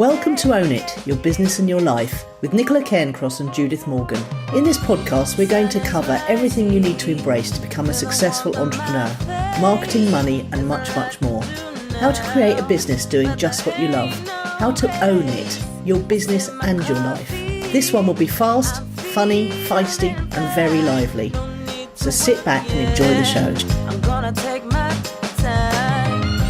Welcome to Own It, Your Business and Your Life, with Nicola and Judith Morgan. In this podcast, we're going to cover everything you need to embrace to become a successful entrepreneur, marketing, money, and much, much more. How to create a business doing just what you love. How to own it, your business and your life. This one will be fast, funny, feisty, and very lively. So sit back and enjoy the show. I'm gonna take my time.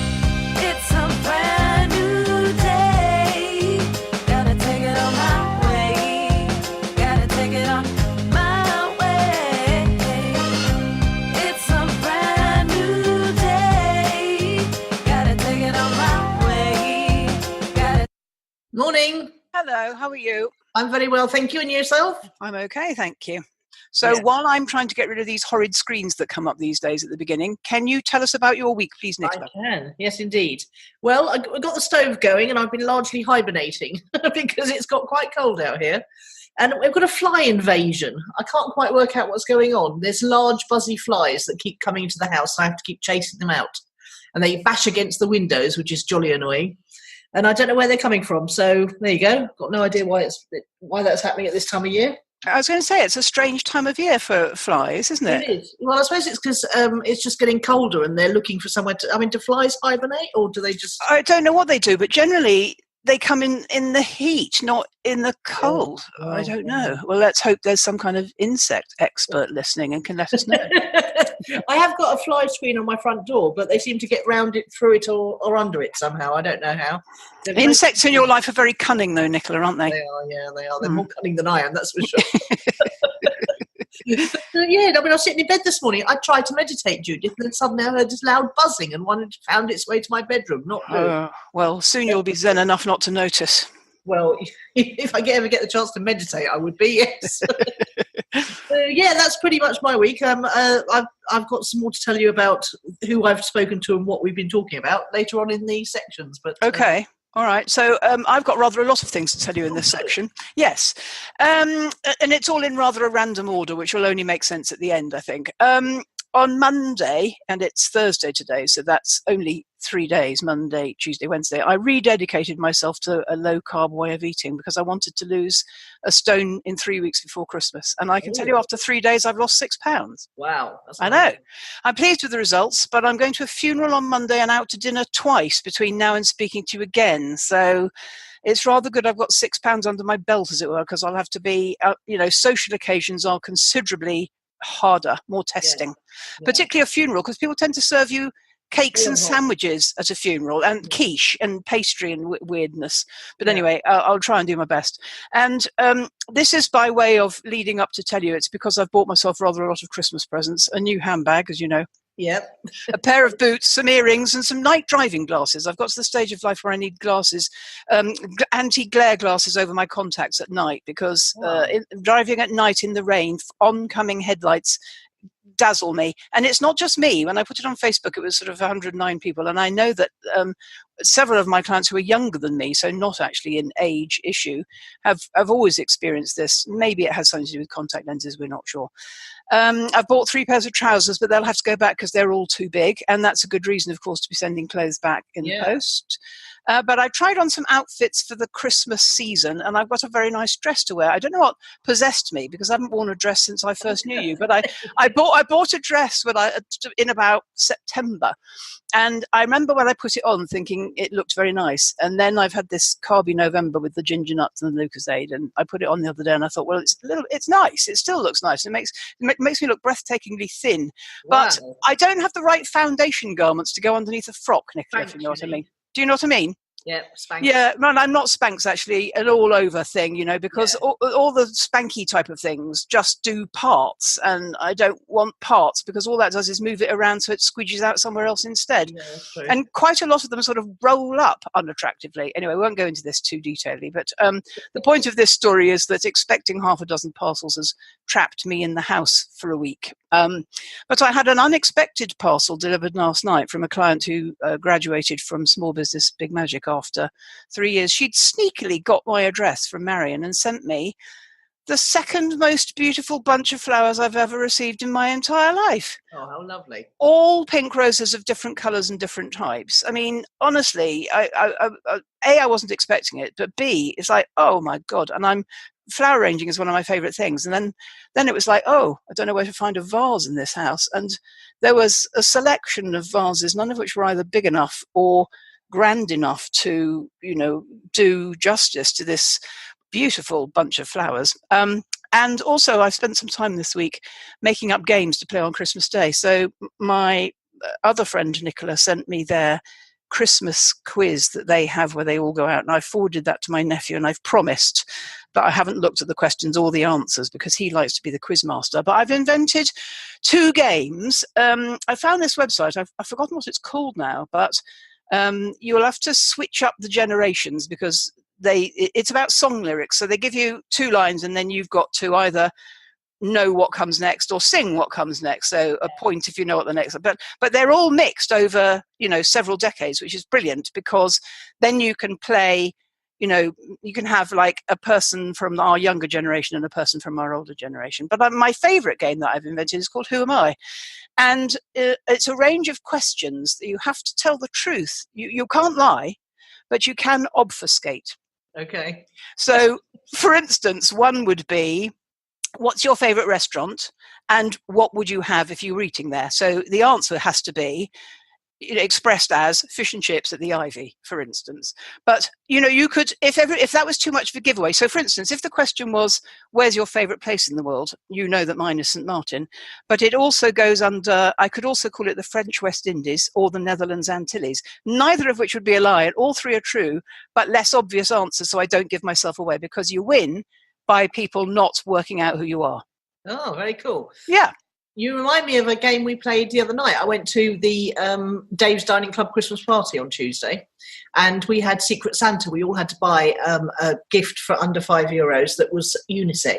It's a brand new day. Gotta take it on my way. Gotta take it on my way. It's a brand new day. Gotta take it on my way. Morning. Hello, how are you? I'm very well, thank you. And yourself? I'm okay, thank you. So while I'm trying to get rid of these horrid screens that come up these days at the beginning, can you tell us about your week, please, Nicola? I can, yes, indeed. Well, I got the stove going and I've been largely hibernating because it's got quite cold out here. And we've got a fly invasion. I can't quite work out what's going on. There's large buzzy flies that keep coming into the house. So I have to keep chasing them out. And they bash against the windows, which is jolly annoying. And I don't know where they're coming from. So there you go. Got no idea why that's happening at this time of year. I was going to say, it's a strange time of year for flies, isn't it? It is. Well, I suppose it's because it's just getting colder and they're looking for somewhere to... I mean, do flies hibernate or do they just... I don't know what they do, but generally they come in the heat, not in the cold. Oh, I don't know. Well, let's hope there's some kind of insect expert listening and can let us know. I have got a fly screen on my front door, but they seem to get round it, through it, or under it somehow. I don't know how. Insects in your life are very cunning, though, Nicola, aren't they? They are, yeah, they are. They're more cunning than I am, that's for sure. I mean, I was sitting in bed this morning. I tried to meditate, Judith, and then suddenly I heard this loud buzzing and one had found its way to my bedroom. Not good. Well, soon you'll be zen enough not to notice. Well, if I ever get the chance to meditate, I would be, yes. That's pretty much my week. I've got some more to tell you about who I've spoken to and what we've been talking about later on in the sections. But okay. All right. So I've got rather a lot of things to tell you in this section. Yes. And it's all in rather a random order, which will only make sense at the end, I think. On Monday, and it's Thursday today, so that's only 3 days, Monday, Tuesday, Wednesday, I rededicated myself to a low-carb way of eating because I wanted to lose a stone in 3 weeks before Christmas. And I can tell you after 3 days, I've lost 6 pounds. Wow. I know. I'm pleased with the results, but I'm going to a funeral on Monday and out to dinner twice between now and speaking to you again. So it's rather good I've got 6 pounds under my belt, as it were, because I'll have to be, social occasions are considerably harder, more testing, particularly a funeral, because people tend to serve you cakes and sandwiches at a funeral and quiche and pastry and weirdness. But anyway, I'll try and do my best. And this is by way of leading up to tell you, it's because I've bought myself rather a lot of Christmas presents, a new handbag, as you know. Yep. A pair of boots, some earrings, and some night driving glasses. I've got to the stage of life where I need glasses, anti-glare glasses over my contacts at night because driving at night in the rain, oncoming headlights dazzle me. And it's not just me. When I put it on Facebook, it was sort of 109 people. And I know that several of my clients who are younger than me, so not actually an age issue, have always experienced this. Maybe it has something to do with contact lenses, we're not sure. I've bought 3 pairs of trousers, but they'll have to go back because they're all too big. And that's a good reason, of course, to be sending clothes back in the post. But I tried on some outfits for the Christmas season, and I've got a very nice dress to wear. I don't know what possessed me because I haven't worn a dress since I first knew you. But I bought a dress in about September, and I remember when I put it on thinking it looked very nice. And then I've had this carby November with the ginger nuts and the Lucozade, and I put it on the other day, and I thought, well, it's nice. It still looks nice. It makes me look breathtakingly thin. Wow. But I don't have the right foundation garments to go underneath a frock, Nicola, if you know what I mean. Do you know what I mean? Yeah, Spanx. Yeah, no, I'm not Spanx actually, an all-over thing, because all the spanky type of things just do parts, and I don't want parts because all that does is move it around so it squidges out somewhere else instead. Yeah, that's true. And quite a lot of them sort of roll up unattractively. Anyway, we won't go into this too detailedly, but the point of this story is that expecting half a dozen parcels has trapped me in the house for a week. But I had an unexpected parcel delivered last night from a client who graduated from Small Business Big Magic after 3 years. She'd sneakily got my address from Marion and sent me the second most beautiful bunch of flowers I've ever received in my entire life. Oh, how lovely. All pink roses of different colours and different types. I mean, honestly, I wasn't expecting it, but B, it's like, oh my God. And flower arranging is one of my favourite things. And then it was like, oh, I don't know where to find a vase in this house. And there was a selection of vases, none of which were either big enough or grand enough to, do justice to this beautiful bunch of flowers. And also I spent some time this week making up games to play on Christmas Day. So my other friend, Nicola, sent me their Christmas quiz that they have where they all go out. And I forwarded that to my nephew, and I've promised that I haven't looked at the questions or the answers because he likes to be the quiz master. But I've invented 2 games. I found this website. I've forgotten what it's called now, but you'll have to switch up the generations because it's about song lyrics. So they give you 2 lines and then you've got to either know what comes next or sing what comes next. So a point if you know what the next, but they're all mixed over, several decades, which is brilliant because then you can play, you can have like a person from our younger generation and a person from our older generation. But my favorite game that I've invented is called Who Am I? And it's a range of questions that you have to tell the truth. You can't lie, but you can obfuscate. Okay. So, for instance, one would be, what's your favourite restaurant and what would you have if you were eating there? So the answer has to be expressed as fish and chips at the Ivy, for instance. But, you could, if that was too much of a giveaway. So, for instance, if the question was, where's your favourite place in the world? You know that mine is St. Martin. But it also goes under, I could also call it the French West Indies or the Netherlands Antilles, neither of which would be a lie. And all 3 are true, but less obvious answers. So I don't give myself away because you win by people not working out who you are. Oh, very cool. Yeah. You remind me of a game we played the other night. I went to the Dave's Dining Club Christmas party on Tuesday, and we had Secret Santa. We all had to buy a gift for under €5 that was unisex.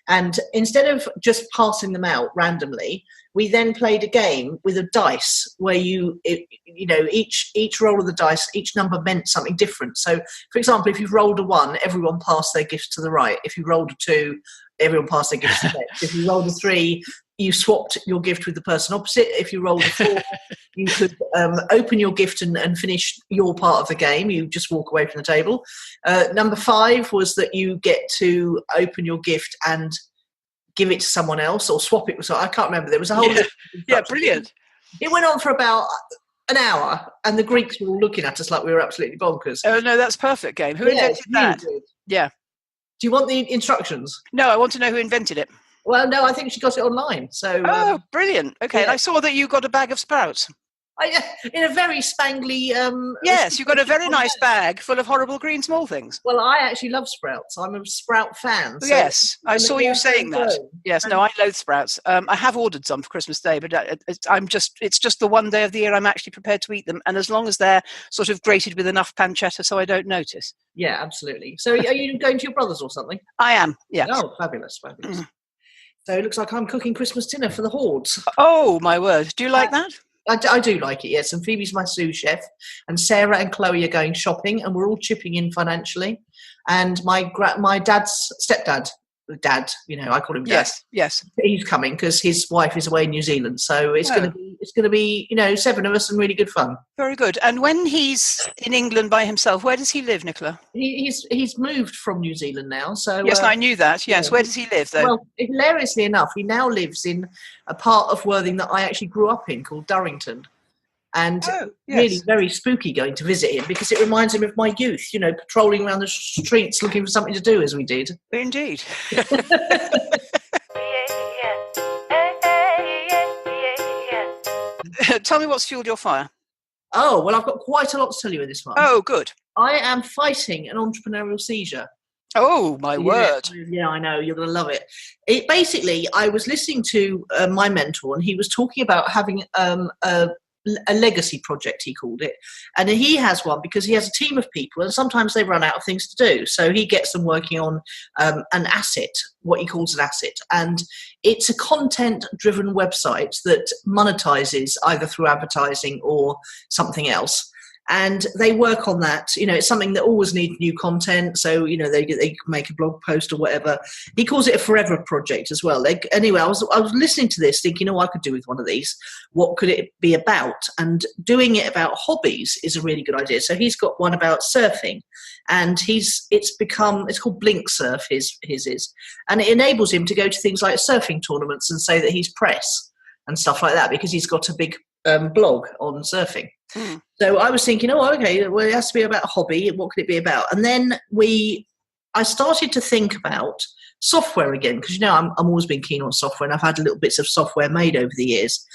And instead of just passing them out randomly, we then played a game with a dice where each roll of the dice, each number meant something different. So, for example, if you've rolled a 1, everyone passed their gifts to the right. If you rolled a 2, everyone passed their gifts to the left. If you rolled a 3, you swapped your gift with the person opposite. If you rolled a 4, you could open your gift and finish your part of the game. You just walk away from the table. Number 5 was that you get to open your gift and give it to someone else or swap it. So I can't remember. There was a whole yeah, brilliant. It went on for about an hour, and the Greeks were all looking at us like we were absolutely bonkers. Oh no, that's perfect game. Who invented that? Really Yeah. Do you want the instructions? No, I want to know who invented it. Well, no, I think she got it online. So. Oh, brilliant. Okay, yeah. And I saw that you got a bag of sprouts. In a very spangly... yes, you've got a very nice bag full of horrible green small things. Well, I actually love sprouts. I'm a sprout fan. So yes, I saw you saying that. Yes, no, I loathe sprouts. I have ordered some for Christmas Day, but it's just the one day of the year I'm actually prepared to eat them. And as long as they're sort of grated with enough pancetta so I don't notice. Yeah, absolutely. So are you going to your brother's or something? I am, yeah. Oh, fabulous. Mm. So it looks like I'm cooking Christmas dinner for the hordes. Oh, my word. Do you like that? I do like it, yes. And Phoebe's my sous chef. And Sarah and Chloe are going shopping. And we're all chipping in financially. And my dad's stepdad, dad, I call him dad. Yes. He's coming because his wife is away in New Zealand. So it's going to be 7 of us and really good fun. Very good. And when he's in England by himself, where does he live, Nicola? He's moved from New Zealand now. So yes, I knew that. Yes. Yeah. Where does he live, though? Well, hilariously enough, he now lives in a part of Worthing that I actually grew up in called Durrington. And really very spooky going to visit him because it reminds him of my youth, patrolling around the streets looking for something to do as we did. Indeed. Tell me what's fueled your fire. Oh, well, I've got quite a lot to tell you in this one. Oh, good. I am fighting an entrepreneurial seizure. Oh, my word. Yeah, I know. You're going to love it. Basically, I was listening to my mentor and he was talking about having a legacy project, he called it, and he has one because he has a team of people and sometimes they run out of things to do, so he gets them working on an asset, what he calls an asset, and it's a content driven website that monetizes either through advertising or something else, And they work on that. It's something that always needs new content. So, they make a blog post or whatever. He calls it a forever project as well. Anyway, I was listening to this thinking, I could do with one of these. What could it be about? And doing it about hobbies is a really good idea. So he's got one about surfing, and it's called Blink Surf, his is. And it enables him to go to things like surfing tournaments and say that he's press and stuff like that, because he's got a big blog on surfing. So I was thinking, okay, well, it has to be about a hobby. What could it be about? And then I started to think about software again, because I'm always been keen on software, and I've had little bits of software made over the years.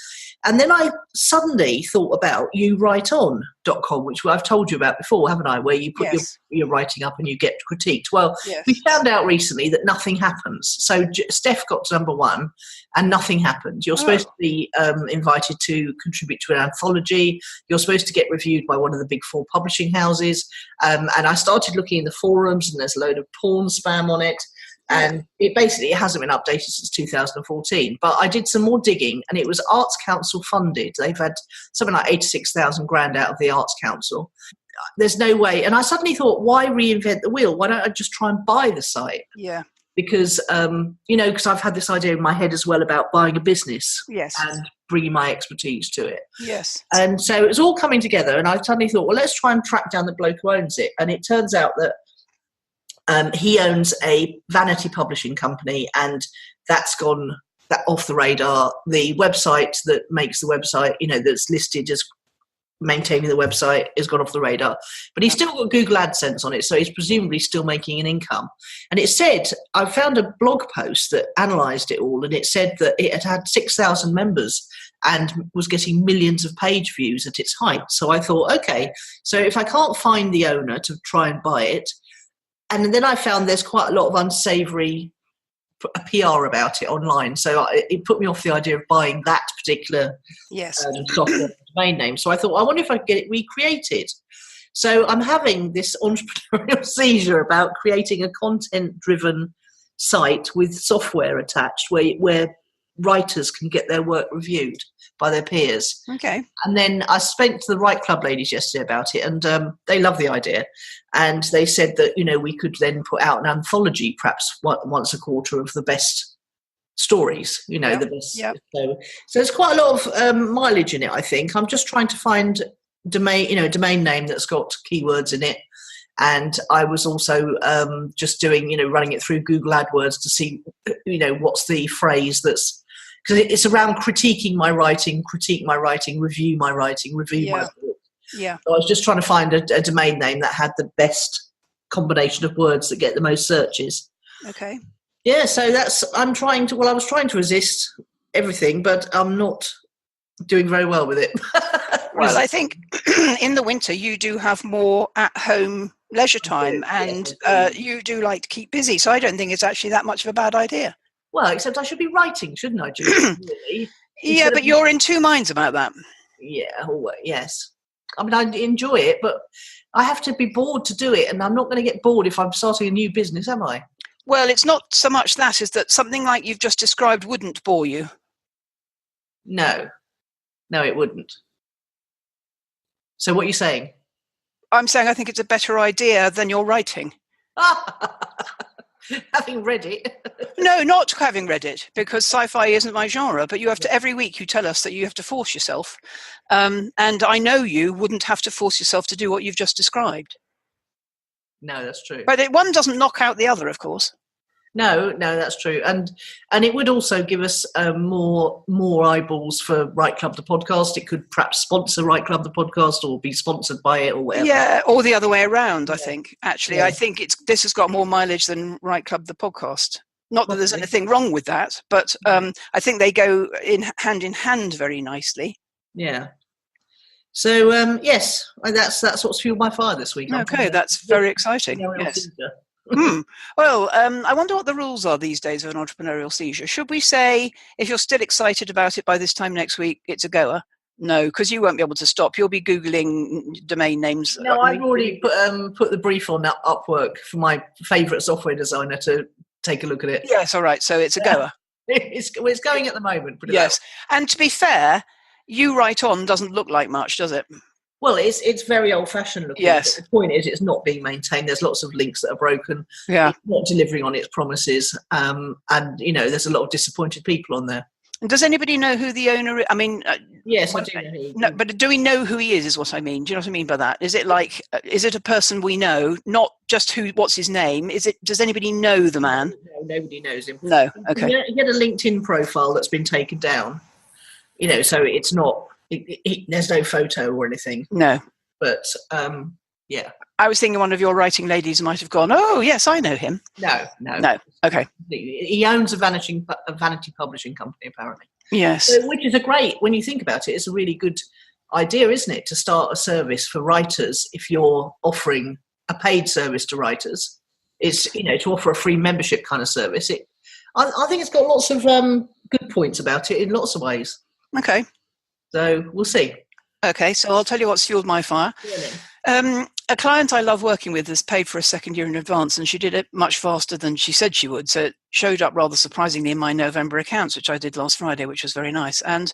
And then I suddenly thought about yourwriteon.com, which I've told you about before, haven't I? Where you put your writing up and you get critiqued. Well, we found out recently that nothing happens. So Steph got to number 1 and nothing happened. You're supposed to be invited to contribute to an anthology. You're supposed to get reviewed by one of the big 4 publishing houses. And I started looking in the forums, and there's a load of porn spam on it. And it hasn't been updated since 2014. But I did some more digging, and it was Arts Council funded. They've had something like 86,000 grand out of the Arts Council. There's no way. And I suddenly thought, why reinvent the wheel? Why don't I just try and buy the site? Yeah. Because, because I've had this idea in my head as well about buying a business and bringing my expertise to it. Yes. And so it was all coming together, and I suddenly thought, well, let's try and track down the bloke who owns it. And it turns out that he owns a vanity publishing company, and that's gone off the radar. The website that makes the website, that's listed as maintaining the website, has gone off the radar. But he's still got Google AdSense on it, so he's presumably still making an income. And it said, I found a blog post that analysed it all, and it said that it had 6,000 members and was getting millions of page views at its height. So I thought, okay, so if I can't find the owner to try and buy it, and then I found there's quite a lot of unsavoury PR about it online. So it put me off the idea of buying that particular software domain name. So I thought, I wonder if I could get it recreated. So I'm having this entrepreneurial seizure about creating a content-driven site with software attached where writers can get their work reviewed by their peers. Okay. And then I spoke to the Right Club ladies yesterday about it, and they love the idea. And they said that, we could then put out an anthology, perhaps once a quarter, of the best stories, the best. Yep. So there's quite a lot of mileage in it, I think. I'm just trying to find a domain name that's got keywords in it. And I was also just doing, running it through Google AdWords to see, what's the phrase that's, because it's around critiquing my writing, critique my writing, review my writing, review my book. Yeah. So I was just trying to find a domain name that had the best combination of words that get the most searches. Okay. Yeah, so I was trying to resist everything, but I'm not doing very well with it. Well, I think in the winter you do have more at-home leisure time, and you do like to keep busy, so I don't think it's actually that much of a bad idea. Well, except I should be writing, shouldn't I, Julie? Really? Yeah, but you're in two minds about that. Yeah, yes. I mean, I enjoy it, but I have to be bored to do it, and I'm not going to get bored if I'm starting a new business, am I? Well, it's not so much that, is that something like you've just described wouldn't bore you. No, it wouldn't. So what are you saying? I'm saying I think it's a better idea than your writing. Having read it. No, not having read it, because sci-fi isn't my genre, but you have to, every week you tell us that you have to force yourself. And I know you wouldn't have to force yourself to do what you've just described. No, that's true. But one doesn't knock out the other, of course. No, that's true. And it would also give us more eyeballs for Right Club the podcast. It could perhaps sponsor Right Club the podcast or be sponsored by it or whatever. Yeah, or the other way around, I think. Actually, I think this has got more mileage than Right Club the podcast. Not that there's anything wrong with that, but I think they go in hand very nicely. Yeah. So, yes, that's what's fueled my fire this week. Okay, that's very exciting. Yes. Well, I wonder what the rules are these days of an entrepreneurial seizure. Should we say, if you're still excited about it by this time next week, it's a goer? No, because you won't be able to stop. You'll be Googling domain names. No, I've already put the brief on Upwork for my favourite software designer to take a look at it. Yes, all right. So it's a goer. It's going at the moment. Yes. And to be fair, You Write On doesn't look like much, does it? Well, it's very old-fashioned looking. Yes. But the point is, it's not being maintained. There's lots of links that are broken. Yeah. It's not delivering on its promises, and there's a lot of disappointed people on there. And does anybody know who the owner is? I mean, yes, I do know who. No, but do we know who he is what I mean? Do you know what I mean by that? Is it like, is it a person we know, not just what's his name? Does anybody know the man? No, nobody knows him. No, okay. He had a LinkedIn profile that's been taken down, so it's not, there's no photo or anything. No. But, yeah. I was thinking one of your writing ladies might have gone, oh, yes, I know him. No. Okay. He owns a vanity publishing company, apparently. Yes. So, which is when you think about it, it's a really good idea, isn't it, to start a service for writers if you're offering a paid service to writers. It's, to offer a free membership kind of service. I think it's got lots of good points about it in lots of ways. Okay. So we'll see. Okay, so I'll tell you what's fueled my fire. A client I love working with has paid for a second year in advance, and she did it much faster than she said she would. So it showed up rather surprisingly in my November accounts, which I did last Friday, which was very nice. And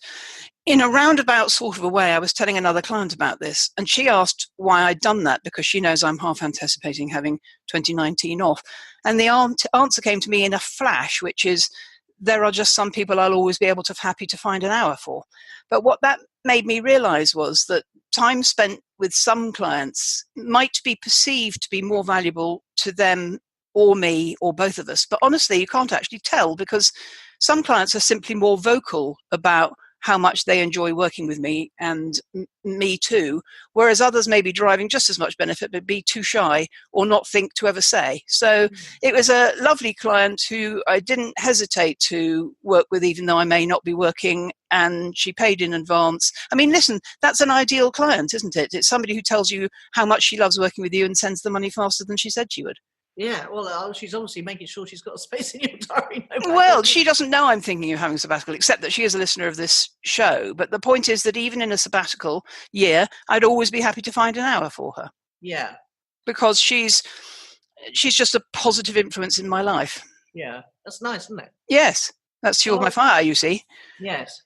in a roundabout sort of a way, I was telling another client about this, and she asked why I'd done that, because she knows I'm half anticipating having 2019 off. And the answer came to me in a flash, which is, there are just some people I'll always be happy to find an hour for. But what that made me realize was that time spent with some clients might be perceived to be more valuable to them or me or both of us. But honestly, you can't actually tell, because some clients are simply more vocal about how much they enjoy working with me, and me too, whereas others may be deriving just as much benefit but be too shy or not think to ever say. So it was a lovely client who I didn't hesitate to work with, even though I may not be working, and she paid in advance. I mean, listen, that's an ideal client, isn't it? It's somebody who tells you how much she loves working with you and sends the money faster than she said she would. Yeah, well, she's obviously making sure she's got a space in your diary. Well, she doesn't know I'm thinking of having a sabbatical, except that she is a listener of this show. But the point is that even in a sabbatical year, I'd always be happy to find an hour for her. Yeah. Because she's just a positive influence in my life. Yeah, that's nice, isn't it? Yes, that's fueled my fire, you see. Yes.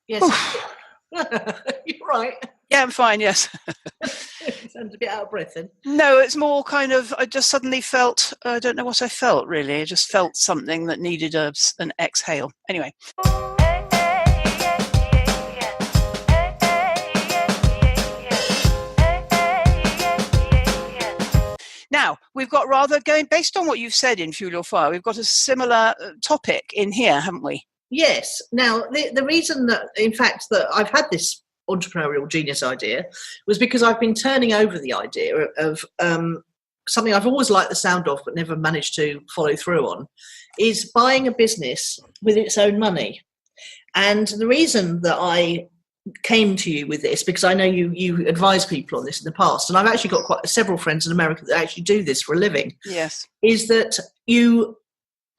Yes. You're right. Yeah, I'm fine, yes. Sounds a bit out of breath then. No, it's more kind of, I just suddenly felt, I don't know what I felt really. I just felt something that needed an exhale. Anyway. Now, we've got based on what you've said in Fuel Your Fire, we've got a similar topic in here, haven't we? Yes. Now, the reason that, in fact, that I've had this entrepreneurial genius idea was because I've been turning over the idea of something I've always liked the sound of but never managed to follow through on, is buying a business with its own money. And the reason that I came to you with this, because I know you advise people on this in the past, and I've actually got several friends in America that actually do this for a living. Yes. Is that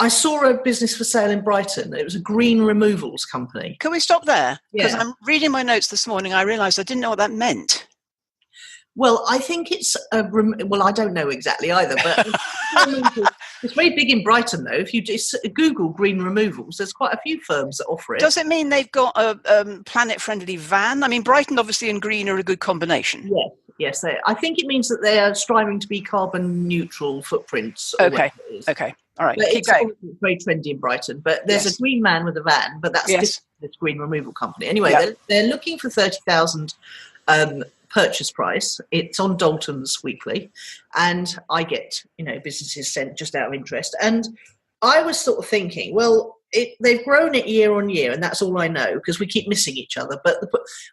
I saw a business for sale in Brighton. It was a green removals company. Can we stop there? Because Yeah. I'm reading my notes this morning. I realised I didn't know what that meant. Well, I think it's well, I don't know exactly either, but it's very big in Brighton, though. If you just Google green removals, there's quite a few firms that offer it. Does it mean they've got a planet-friendly van? I mean, Brighton obviously and green are a good combination. Yes. I think it means that they are striving to be carbon neutral footprints. Okay. All right. But Keep it's going. very trendy in Brighton. But there's a green man with a van, but that's this green removal company. Anyway, they're looking for 30,000 purchase price. It's on Dalton's Weekly, and I get businesses sent just out of interest. And I was sort of thinking, well, they've grown it year on year, and that's all I know because we keep missing each other. But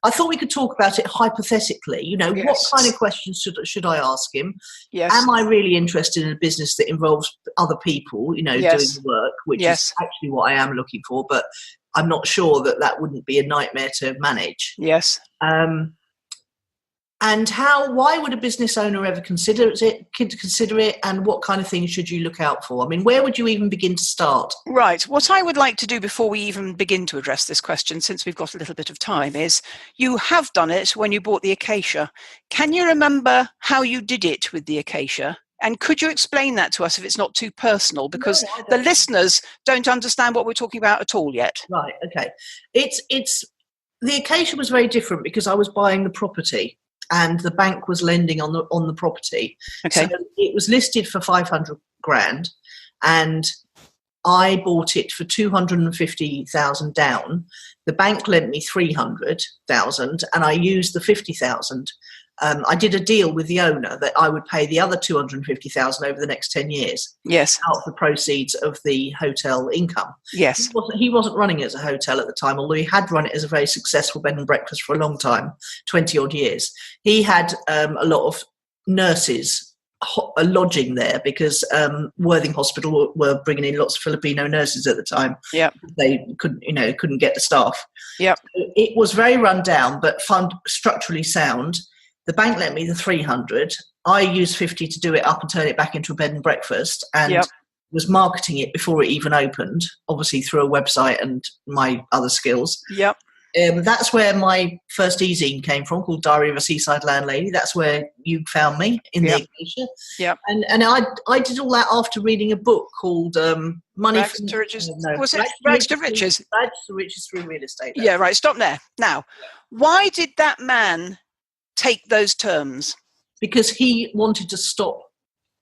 I thought we could talk about it hypothetically. What kind of questions should I ask him? Yes. Am I really interested in a business that involves other people, doing the work, which is actually what I am looking for, but I'm not sure that wouldn't be a nightmare to manage. Yes. And why would a business owner ever consider it, and what kind of things should you look out for? I mean, where would you even begin to start? Right. What I would like to do before we even begin to address this question, since we've got a little bit of time, is you have done it when you bought the Acacia. Can you remember how you did it with the Acacia? And could you explain that to us if it's not too personal? Because the listeners don't understand what we're talking about at all yet. Right. Okay. The Acacia was very different because I was buying the property. and the bank was lending on the property. Okay. So it was listed for 500 grand, and I bought it for 250,000 down. The bank lent me 300,000, and I used the 50,000. I did a deal with the owner that I would pay the other 250,000 over the next 10 years. Yes. Out of the proceeds of the hotel income. Yes. He wasn't running it as a hotel at the time, although he had run it as a very successful bed and breakfast for a long time, 20 odd years. He had a lot of nurses lodging there because Worthing Hospital were bringing in lots of Filipino nurses at the time. Yeah. They couldn't get the staff. Yeah. It was very run down, but structurally sound. The bank lent me the 300. I used 50 to do it up and turn it back into a bed and breakfast, and was marketing it before it even opened, obviously through a website and my other skills. Yep. That's where my first e-zine came from, called Diary of a Seaside Landlady. That's where you found me, in the Acacia. Yeah. And I did all that after reading a book called Money Rags to Riches. Was it Rags to Riches? Rags to Riches Through Real Estate. Yeah, right. Stop there. Now, why did that man take those terms? Because he wanted to stop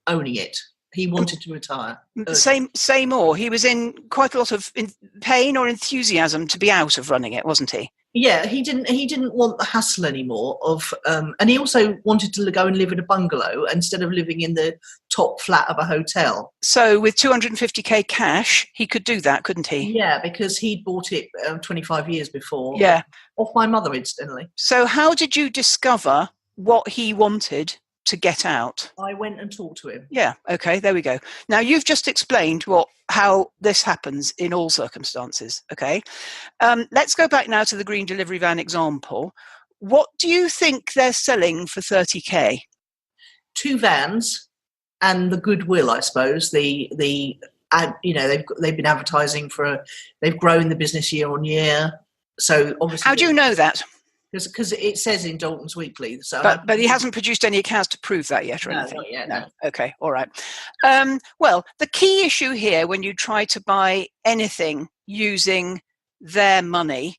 owning it. He wanted to retire. Say more. He was in quite a lot of pain or enthusiasm to be out of running it, wasn't he? Yeah, he didn't want the hassle anymore of, and he also wanted to go and live in a bungalow instead of living in the top flat of a hotel. So with 250k cash, he could do that, couldn't he? Yeah, because he'd bought it 25 years before. Yeah. Off my mother, incidentally. So how did you discover what he wanted to get out? I went and talked to him. Yeah, okay, there we go. Now, you've just explained how this happens in all circumstances, okay? Let's go back now to the green delivery van example. What do you think they're selling for 30k? 2 vans and the goodwill, I suppose. They've been advertising they've grown the business year on year. So obviously, how do you know that? Because it says in Dalton's Weekly. So but he hasn't produced any accounts to prove that yet, or anything? Not yet, no. Okay, all right. Well, the key issue here when you try to buy anything using their money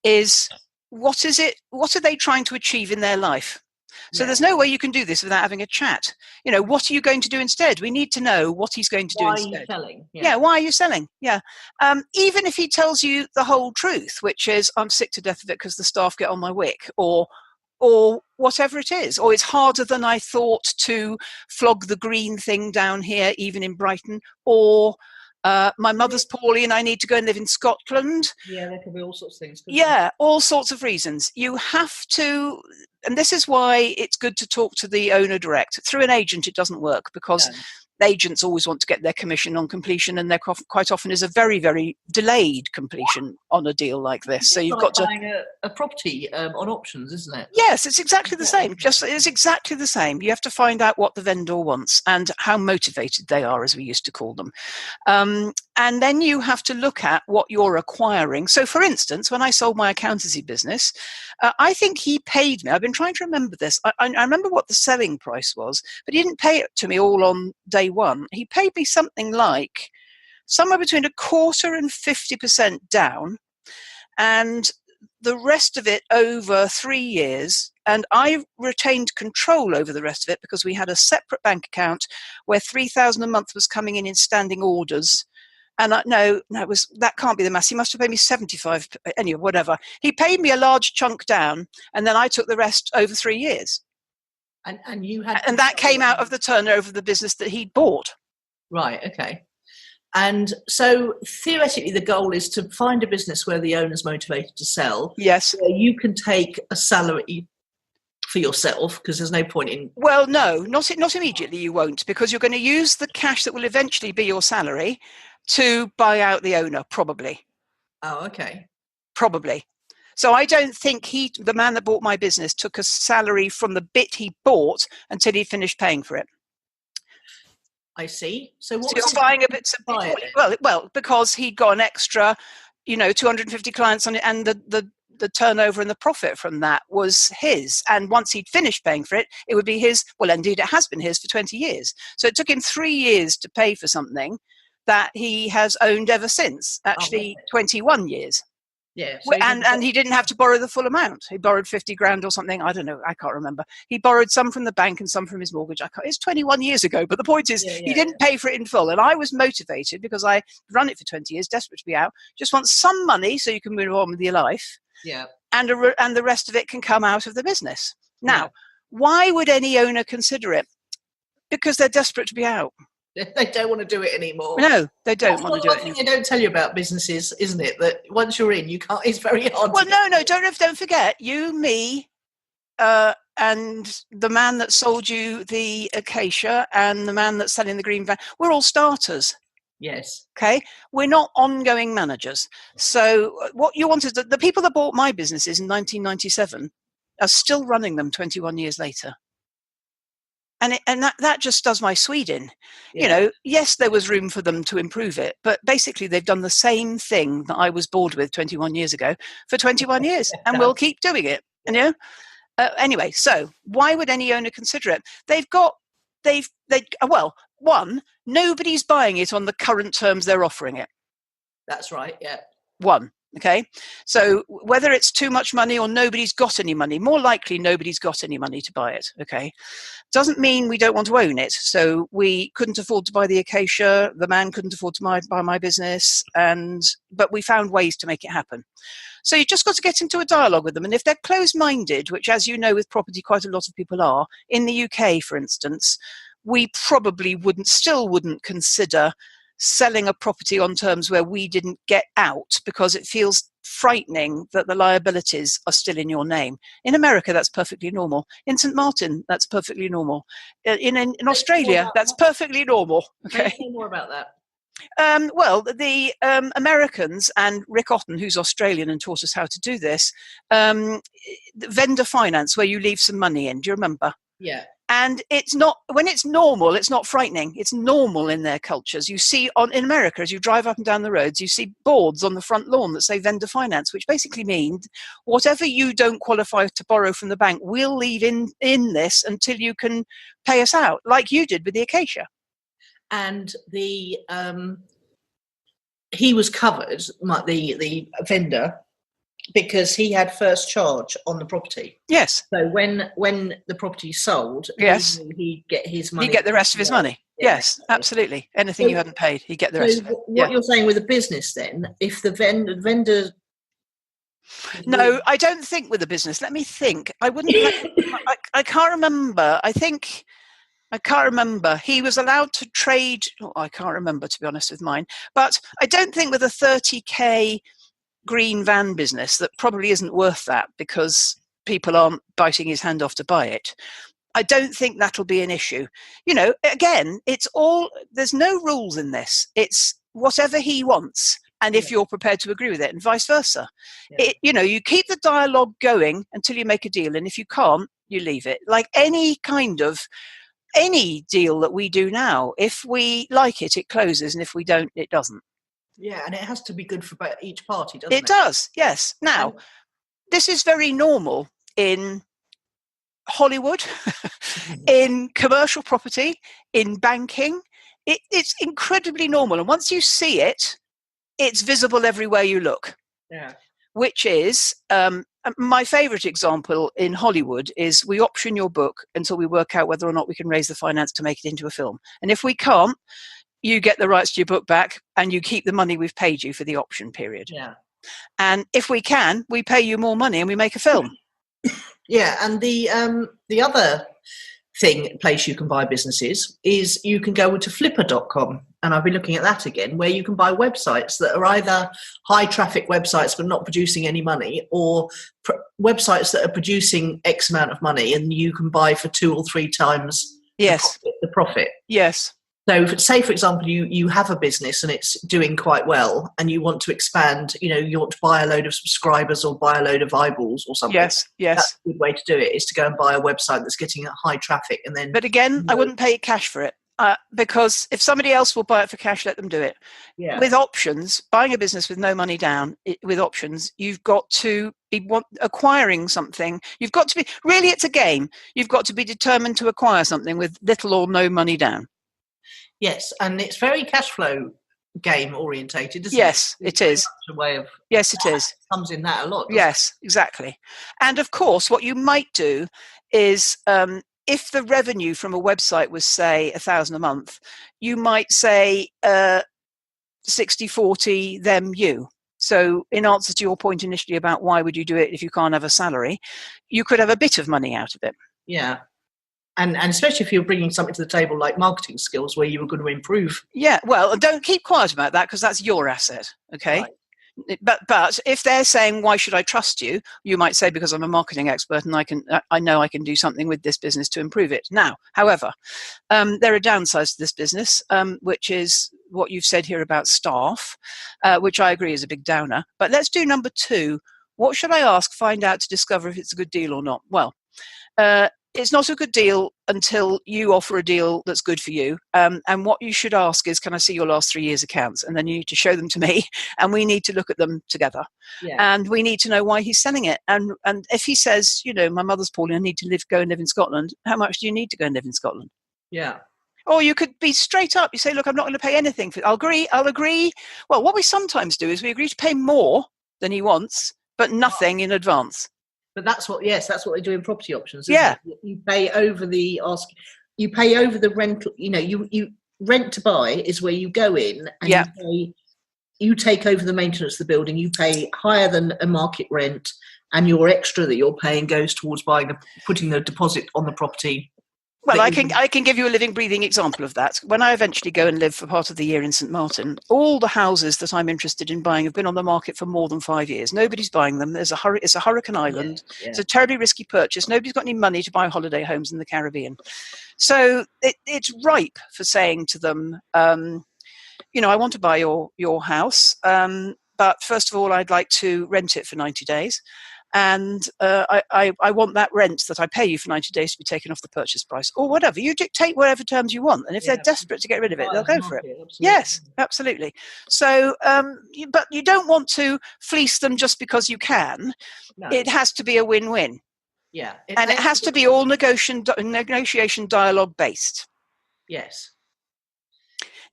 is what are they trying to achieve in their life? So there's no way you can do this without having a chat. What are you going to do instead? We need to know what he's going to do instead. Why are you selling? Yeah, why are you selling? Yeah. Even if he tells you the whole truth, which is, I'm sick to death of it because the staff get on my wick, or whatever it is, or it's harder than I thought to flog the green thing down here, even in Brighton, or my mother's poorly and I need to go and live in Scotland. Yeah, there could be all sorts of things. Yeah, all sorts of reasons. You have to, and this is why it's good to talk to the owner direct. Through an agent, it doesn't work because agents always want to get their commission on completion, and there quite often is a very, very delayed completion on a deal like this. So you've got to buying a property on options, isn't it? Yes, it's exactly the same. It's exactly the same. You have to find out what the vendor wants and how motivated they are, as we used to call them. And then you have to look at what you're acquiring. So, for instance, when I sold my accountancy business, I think he paid me. I've been trying to remember this. I remember what the selling price was, but he didn't pay it to me all on day one. He paid me something like somewhere between 25% and 50% down, and the rest of it over 3 years. And I retained control over the rest of it because we had a separate bank account where $3,000 a month was coming in standing orders. And that can't be the mass. He must have paid me 75, anyway, whatever. He paid me a large chunk down, and then I took the rest over 3 years. And you had, and that came out of the turnover of the business that he'd bought. Right. Okay. And so theoretically, the goal is to find a business where the owner's motivated to sell. Yes. Where you can take a salary for yourself, because there's no point in. Well, no, not immediately. You won't, because you're going to use the cash that will eventually be your salary to buy out the owner, probably. Oh, okay. Probably. So I don't think the man that bought my business, took a salary from the bit he bought until he finished paying for it. I see. So you're buying a bit. Well, because he'd got an extra, 250 clients on it, and the turnover and the profit from that was his. And once he'd finished paying for it, it would be his. Well, indeed, it has been his for 20 years. So it took him 3 years to pay for something that he has owned ever since. Actually, 21 years. Yeah. So And he didn't have to borrow the full amount. He borrowed 50 grand or something. I don't know. I can't remember. He borrowed some from the bank and some from his mortgage. It's 21 years ago. But the point is, he didn't pay for it in full. And I was motivated because I run it for 20 years, desperate to be out. Just want some money so you can move on with your life. Yeah. And the rest of it can come out of the business. Now, why would any owner consider it? Because they're desperate to be out. They don't want to do it anymore. No, they don't want to do it. One thing they don't tell you about businesses, isn't it? That once you're in, you can't. It's very hard. Well, don't forget, you, me, and the man that sold you the Acacia and the man that's selling the green van. We're all starters. Yes. Okay, we're not ongoing managers. So what you want is that the people that bought my businesses in 1997 are still running them 21 years later. And that just does my Swede in. Yes, there was room for them to improve it, but basically they've done the same thing that I was bored with 21 years ago for 21 years, and we'll keep doing it. Anyway, so why would any owner consider it? One, nobody's buying it on the current terms they're offering it. That's right. Yeah. One. Okay, so whether it's too much money or nobody's got any money, more likely nobody's got any money to buy it. Okay, doesn't mean we don't want to own it. So we couldn't afford to buy the Acacia. The man couldn't afford to buy my business, but we found ways to make it happen. So you just got to get into a dialogue with them, and if they're closed-minded, which, as you know, with property, quite a lot of people are. In the UK, for instance, we probably wouldn't consider selling a property on terms where we didn't get out because it feels frightening that the liabilities are still in your name. In America, that's perfectly normal. In St. Martin, that's perfectly normal. In Australia, that's perfectly normal. Okay. Say more about that. The Americans and Rick Otton, who's Australian and taught us how to do this, vendor finance, where you leave some money in. Do you remember? Yeah. And it's not, when it's normal, it's not frightening. It's normal in their cultures. You see in America, as you drive up and down the roads, you see boards on the front lawn that say vendor finance, which basically means whatever you don't qualify to borrow from the bank, we'll leave in this until you can pay us out, like you did with the Acacia. And he was covered, the vendor, because he had first charge on the property. Yes. So when the property sold, yes, he'd get his money. He'd get the rest of his money. Yes, absolutely. Anything you hadn't paid, he'd get the rest of it. What you're saying with a business then, if the vendor... No, I don't think with a business. Let me think. I wouldn't... I can't remember. I can't remember. He was allowed to trade... I can't remember, to be honest, with mine. But I don't think with a 30k... green van business that probably isn't worth that because people aren't biting his hand off to buy it. I don't think that'll be an issue. Again, there's no rules in this. It's whatever he wants. And if you're prepared to agree with it and vice versa, you keep the dialogue going until you make a deal. And if you can't, you leave it. Like any deal that we do now, if we like it, it closes. And if we don't, it doesn't. Yeah, and it has to be good for each party, doesn't it? It does, yes. Now, this is very normal in Hollywood, in commercial property, in banking. It's incredibly normal. And once you see it, it's visible everywhere you look. Yeah. Which is, my favourite example in Hollywood is we option your book until we work out whether or not we can raise the finance to make it into a film. And if we can't, you get the rights to your book back and you keep the money we've paid you for the option period. Yeah. And if we can, we pay you more money and we make a film. Yeah. And the other place you can buy businesses is you can go to flipper.com. And I've been looking at that again, where you can buy websites that are either high traffic websites but not producing any money, or websites that are producing X amount of money and you can buy for 2 or 3 times the profit. Yes. So say, for example, you have a business and it's doing quite well and you want to expand, you want to buy a load of subscribers or buy a load of eyeballs or something. Yes. That's a good way to do it, is to go and buy a website that's getting a high traffic. And then. But again, I wouldn't pay cash for it because if somebody else will buy it for cash, let them do it. Yeah. With options, buying a business with no money down, with options, you've got to be acquiring something. You've got to be, really it's a game. You've got to be determined to acquire something with little or no money down. Yes, and it's very cash flow game orientated, isn't Yes, it? it is. A way of Yes, it is. comes in that a lot. doesn't Yes, exactly. And of course, what you might do is if the revenue from a website was, say, 1,000 a month, you might say 60-40 them you. So in answer to your point initially about why would you do it if you can't have a salary, you could have a bit of money out of it. Yeah. And especially if you're bringing something to the table like marketing skills where you were going to improve. Yeah, well, don't keep quiet about that because that's your asset, okay? Right. But if they're saying, why should I trust you? You might say, because I'm a marketing expert and I know I can do something with this business to improve it. Now, however, there are downsides to this business, which is what you've said here about staff, which I agree is a big downer. But let's do number 2. What should I ask, find out to discover if it's a good deal or not? Well, it's not a good deal until you offer a deal that's good for you. And what you should ask is, can I see your last 3 years' accounts? And then you need to show them to me, and we need to look at them together. Yeah. And we need to know why he's selling it. And if he says, my mother's poorly, I need to go and live in Scotland, how much do you need to go and live in Scotland? Yeah. Or you could be straight up. You say, look, I'm not going to pay anything for it. I'll agree. Well, what we sometimes do is we agree to pay more than he wants, but nothing in advance. But that's what they do in property options. Yeah. It? You pay over the you pay over the rental. You rent to buy is where you go in and you take over the maintenance of the building. You pay higher than a market rent, and your extra that you're paying goes towards putting the deposit on the property. Well, I can give you a living, breathing example of that. When I eventually go and live for part of the year in St Martin, all the houses that I'm interested in buying have been on the market for more than 5 years. Nobody's buying them. It's a hurricane island. Yeah. It's a terribly risky purchase. Nobody's got any money to buy holiday homes in the Caribbean. So it's ripe for saying to them, I want to buy your house, but first of all, I'd like to rent it for 90 days. And I want that rent that I pay you for 90 days to be taken off the purchase price, or whatever. You dictate whatever terms you want. And if they're desperate to get rid of it, they'll go for it. Absolutely. Yes, absolutely. So, but you don't want to fleece them just because you can. No. It has to be a win-win. Yeah. And it has to be all negotiation dialogue based. Yes.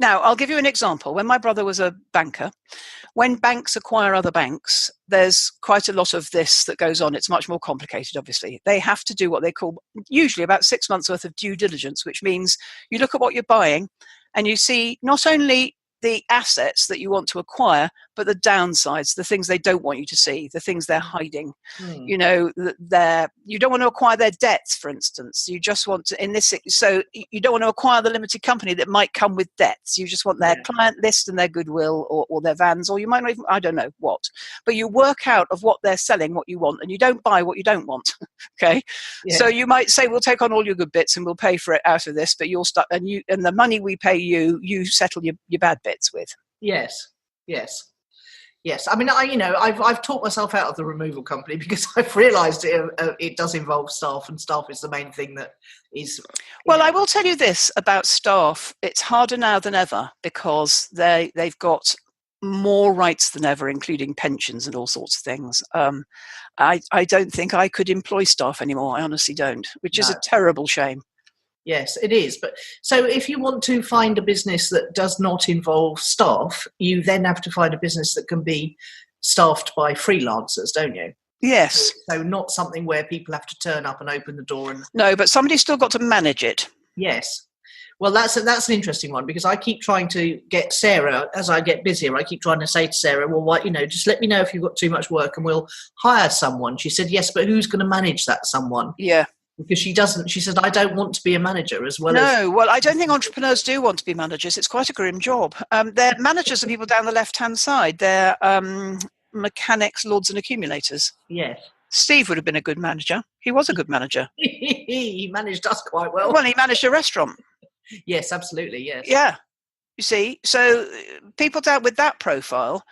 Now, I'll give you an example. When my brother was a banker, when banks acquire other banks, there's quite a lot of this that goes on. It's much more complicated, obviously. They have to do what they call usually about 6 months worth of due diligence, which means you look at what you're buying and you see not only the assets that you want to acquire, but the downsides, the things they don't want you to see, the things they're hiding. You don't want to acquire their debts, for instance. You just want to, so you don't want to acquire the limited company that might come with debts. You just want their client list and their goodwill or their vans, or you might not even, I don't know what. But you work out of what they're selling, what you want, and you don't buy what you don't want. Okay? Yeah. So you might say, we'll take on all your good bits and we'll pay for it out of this, but you'll start, and the money we pay you settle your bad bits with. Yes. I mean, I've taught myself out of the removal company because I've realised it does involve staff, and staff is the main thing that is. Well, I will tell you this about staff: it's harder now than ever because they've got more rights than ever, including pensions and all sorts of things. I don't think I could employ staff anymore. I honestly don't, which is a terrible shame. Yes, it is. But so if you want to find a business that does not involve staff, you then have to find a business that can be staffed by freelancers, don't you? Yes. So not something where people have to turn up and open the door. No, but somebody's still got to manage it. Yes. Well, that's an interesting one because I keep trying to get Sarah, as I get busier, I keep trying to say to Sarah, well, just let me know if you've got too much work and we'll hire someone. She said, yes, but who's going to manage that someone? Yeah. Because she doesn't. She said, I don't want to be a manager as well. Well, I don't think entrepreneurs do want to be managers. It's quite a grim job. They're managers of people down the left-hand side. They're mechanics, lords and accumulators. Yes. Steve would have been a good manager. He was a good manager. He managed us quite well. Well, he managed a restaurant. Yes, absolutely, yes. Yeah. You see, so people down with that profile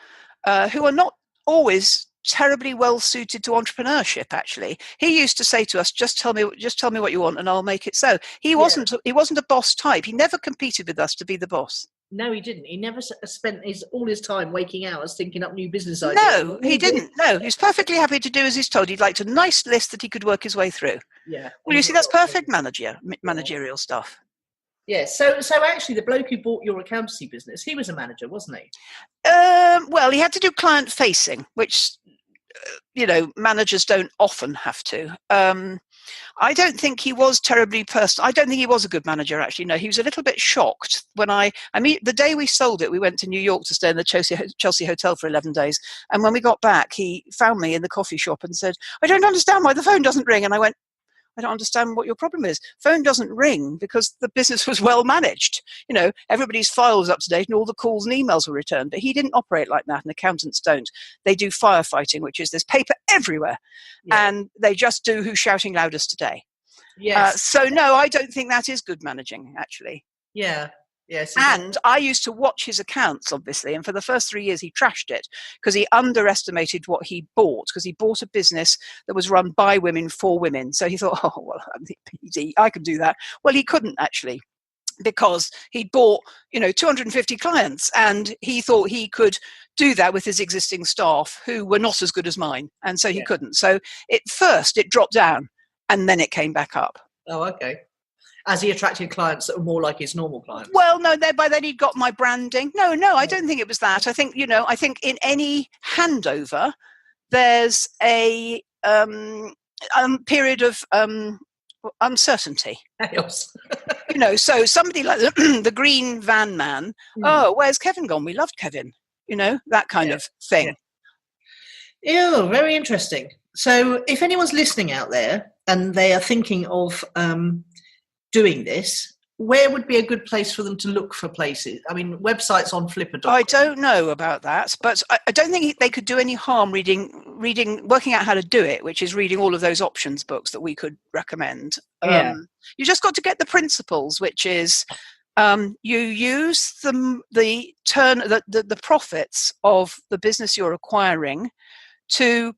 who are not always terribly well suited to entrepreneurship. Actually, he used to say to us, just tell me what you want and I'll make it so. He wasn't a boss type. He never competed with us to be the boss. No, he didn't. He never spent all his time waking hours thinking up new business ideas. No, he didn't. No, he's perfectly happy to do as he's told. He'd liked a nice list that he could work his way through. Yeah. Well, you see, that's perfect managerial stuff. Yes. So actually, the bloke who bought your accountancy business, he was a manager, wasn't he? Well, he had to do client facing, which managers don't often have to. I don't think he was terribly personal. I don't think he was a good manager, actually. No, he was a little bit shocked when the day we sold it, we went to New York to stay in the Chelsea Hotel for 11 days. And when we got back, he found me in the coffee shop and said, "I don't understand why the phone doesn't ring." And I went, "I don't understand what your problem is. Phone doesn't ring because the business was well managed. Everybody's file was up to date and all the calls and emails were returned." But he didn't operate like that, and accountants don't. They do firefighting, which is there's paper everywhere, and they just do who's shouting loudest today. Yes. So no, I don't think that is good managing, actually. Yeah. Yes. And I used to watch his accounts, obviously, and for the first 3 years he trashed it because he underestimated what he bought, because he bought a business that was run by women for women. So he thought, oh, well, I can do that. Well, he couldn't, actually, because he bought 250 clients, and he thought he could do that with his existing staff who were not as good as mine, and so he couldn't. So first it dropped down and then it came back up. Oh, okay. As he attracted clients that were more like his normal clients. Well, no, by then he'd got my branding. No, I don't think it was that. I think, I think in any handover, there's a period of uncertainty. Chaos. So somebody like the green van man, oh, where's Kevin gone? We loved Kevin, that kind of thing. Yeah, very interesting. So if anyone's listening out there and they are thinking of doing this, where would be a good place for them to look for places? I mean, websites on Flipper.com. I don't know about that, but I don't think they could do any harm working out how to do it, which is reading all of those options books that we could recommend. You just got to get the principles, which is you use the profits of the business you're acquiring to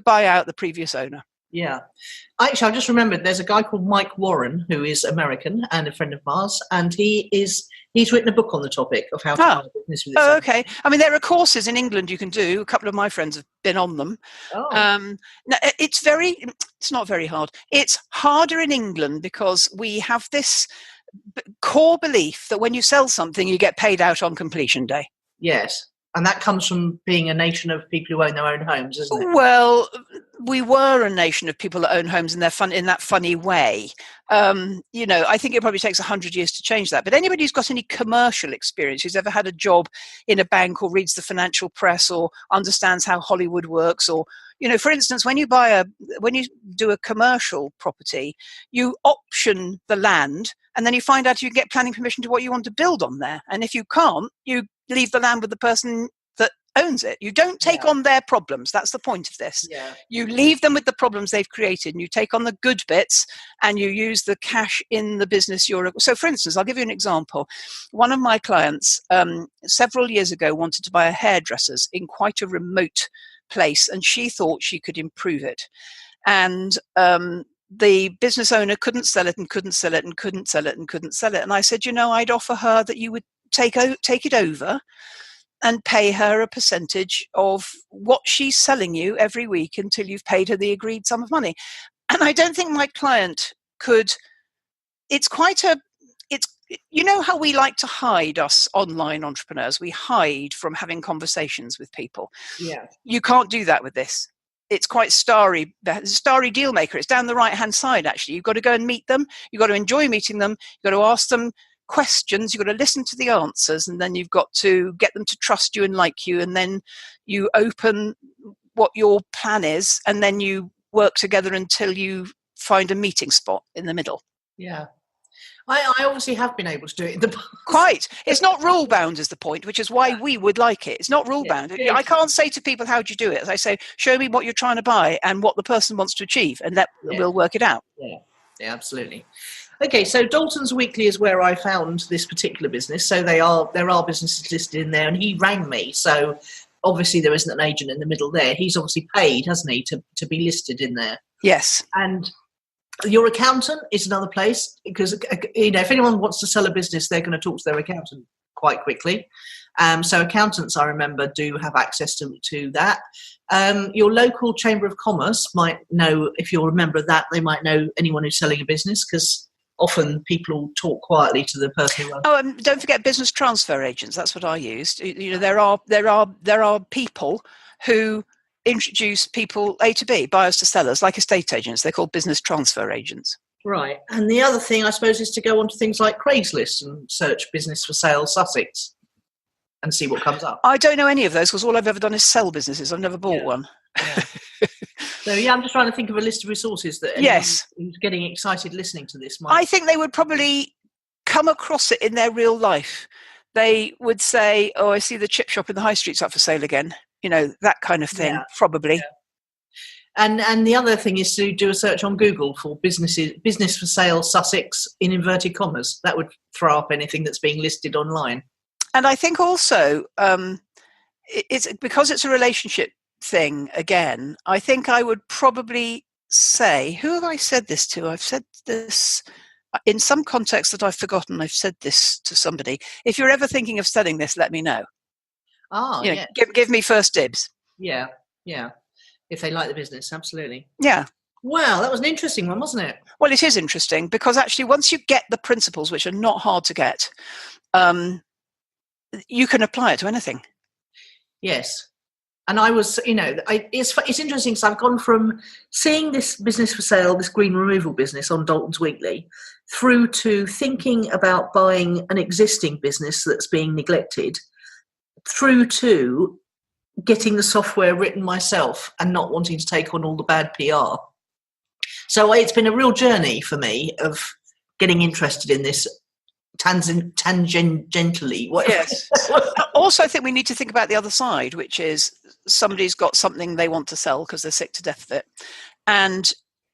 buy out the previous owner. Yeah. Actually, I just remembered there's a guy called Mike Warren who is American and a friend of ours, and he's written a book on the topic of how to buy a business with its own. Okay. I mean, there are courses in England you can do. A couple of my friends have been on them. No, it's not very hard. It's harder in England because we have this core belief that when you sell something, you get paid out on completion day. Yes. And that comes from being a nation of people who own their own homes, isn't it? Well, we were a nation of people that own homes in that funny way. I think it probably takes 100 years to change that. But anybody who's got any commercial experience, who's ever had a job in a bank or reads the financial press or understands how Hollywood works, or, for instance, when you do a commercial property, you option the land and then you find out if you can get planning permission to what you want to build on there. And if you can't, you leave the land with the person that owns it. You don't take on their problems. That's the point of this. Yeah. You leave them with the problems they've created, and you take on the good bits, and you use the cash in the business So, for instance, I'll give you an example. One of my clients several years ago wanted to buy a hairdresser's in quite a remote place, and she thought she could improve it. And the business owner couldn't sell it and couldn't sell it and couldn't sell it and couldn't sell it. And I said, I'd offer her that you would take it over and pay her a percentage of what she's selling you every week until you've paid her the agreed sum of money. And I don't think my client could. It's how we like to hide, us online entrepreneurs. We hide from having conversations with people. Yeah. You can't do that with this. It's quite starry deal maker. It's down the right hand side, actually. You've got to go and meet them. You've got to enjoy meeting them. You've got to ask them questions. You've got to listen to the answers, and then you've got to get them to trust you and like you, and then you open what your plan is, and then you work together until you find a meeting spot in the middle. Yeah. I obviously have been able to do it in the past. Quite. It's not rule bound is the point, which is why we would like it. It's not rule bound. I can't say to people, how do you do it? As I say, show me what you're trying to buy and what the person wants to achieve, and we'll work it out. Yeah, absolutely. Okay, so Dalton's Weekly is where I found this particular business. So there are businesses listed in there, and he rang me. So obviously there isn't an agent in the middle there. He's obviously paid, hasn't he, to be listed in there. Yes. And your accountant is another place, because if anyone wants to sell a business, they're going to talk to their accountant quite quickly. So accountants, I remember, do have access to that. Your local Chamber of Commerce might know, if you're a member of that, they might know anyone who's selling a business, because often people talk quietly to the person who runs. Oh, and don't forget business transfer agents. That's what I used. There are people who introduce people A to B, buyers to sellers, like estate agents. They're called business transfer agents. Right. And the other thing, I suppose, is to go onto things like Craigslist and search business for sale Sussex and see what comes up. I don't know any of those because all I've ever done is sell businesses. I've never bought one. Yeah. So, I'm just trying to think of a list of resources that anyone who's getting excited listening to this might. I think they would probably come across it in their real life. They would say, oh, I see the chip shop in the high street's up for sale again. That kind of thing, probably. Yeah. And the other thing is to do a search on Google for business for sale Sussex in inverted commas. That would throw up anything that's being listed online. And I think also it's because it's a relationship thing again. I think I would probably say, who have I said this to? I've said this in some context that I've forgotten. I've said this to somebody. If you're ever thinking of selling this, let me know. Yeah. Give me first dibs. Yeah. If they like the business, absolutely. Yeah. Wow, that was an interesting one, wasn't it? Well, it is interesting because actually once you get the principles, which are not hard to get, you can apply it to anything. Yes. And I was, it's interesting because I've gone from seeing this business for sale, this green removal business on Dalton's Weekly, through to thinking about buying an existing business that's being neglected, through to getting the software written myself and not wanting to take on all the bad PR. So it's been a real journey for me of getting interested in this tangentially. Yes. Also, I think we need to think about the other side, which is somebody's got something they want to sell because they're sick to death of it. And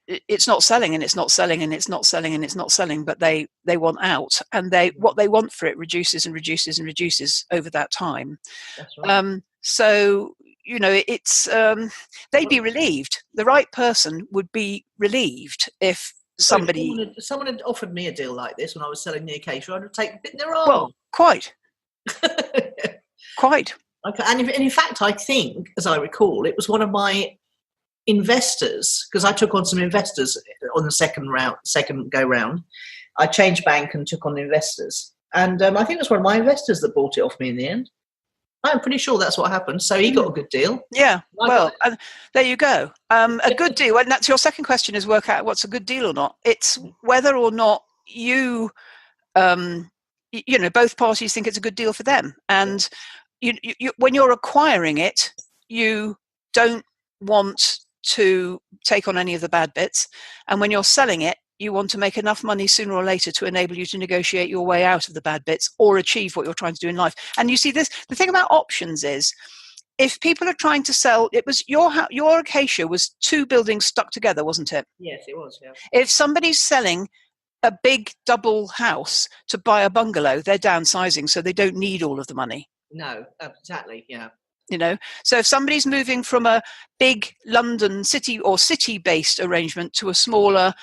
it's not selling and it's not selling and it's not selling and it's not selling, but they want out. And what they want for it reduces and reduces and reduces over that time. That's right. So, it's they'd be relieved. The right person would be relieved if somebody... Someone had offered me a deal like this when I was selling the Acacia. I'd have taken it in their arm. Well, quite. Quite. Okay. And in fact, I think, as I recall, it was one of my investors, because I took on some investors on the second go round. I changed bank and took on investors. And I think it was one of my investors that bought it off me in the end. I'm pretty sure that's what happened. So he got a good deal. Yeah. Well, there you go. A good deal. And that's your second question, is work out what's a good deal or not. It's whether or not you, both parties think it's a good deal for them. And you, when you're acquiring it, you don't want to take on any of the bad bits. And when you're selling it, you want to make enough money sooner or later to enable you to negotiate your way out of the bad bits or achieve what you're trying to do in life. And you see this, the thing about options is, if people are trying to sell, it was your Acacia was 2 buildings stuck together, wasn't it? Yes, it was, yeah. If somebody's selling a big double house to buy a bungalow, they're downsizing, so they don't need all of the money. No, exactly, yeah. So if somebody's moving from a big London city or city-based arrangement to a smaller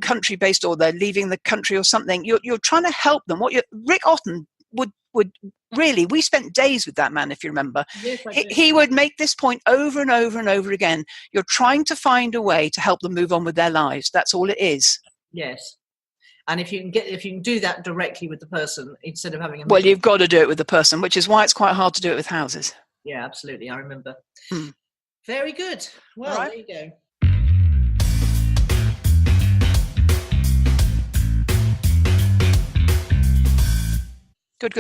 country-based, or they're leaving the country or something, you're trying to help them. Rick Otton would really, we spent days with that man, if you remember. Yes, he would make this point over and over and over again. You're trying to find a way to help them move on with their lives. That's all it is. Yes. And if you can do that directly with the person instead of having a... Well, you've got to do it with the person, which is why it's quite hard to do it with houses. Yeah, absolutely. I remember. Very good. Well, right. There you go.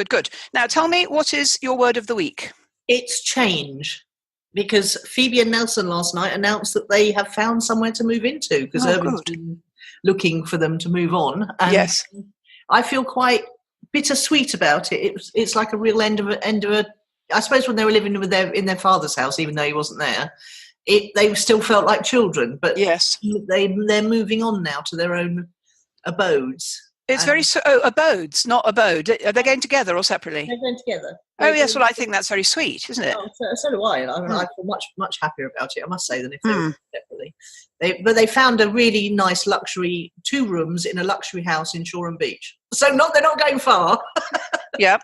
Good. Now, tell me, what is your word of the week? It's change. Because Phoebe and Nelson last night announced that they have found somewhere to move into, because Urban's been looking for them to move on. And yes. I feel quite bittersweet about it. It's like a real end of a. I suppose when they were living in their father's house, even though he wasn't there, they still felt like children. But yes, they're moving on now to their own abodes. It's abodes, not abode. Are they going together or separately? They're going together. Oh, yes. Well, I think that's very sweet, isn't it? So do I. I feel much happier about it, I must say, than if they were separately. But they found a really nice luxury 2 rooms in a luxury house in Shoreham Beach. So they're not going far. Yeah.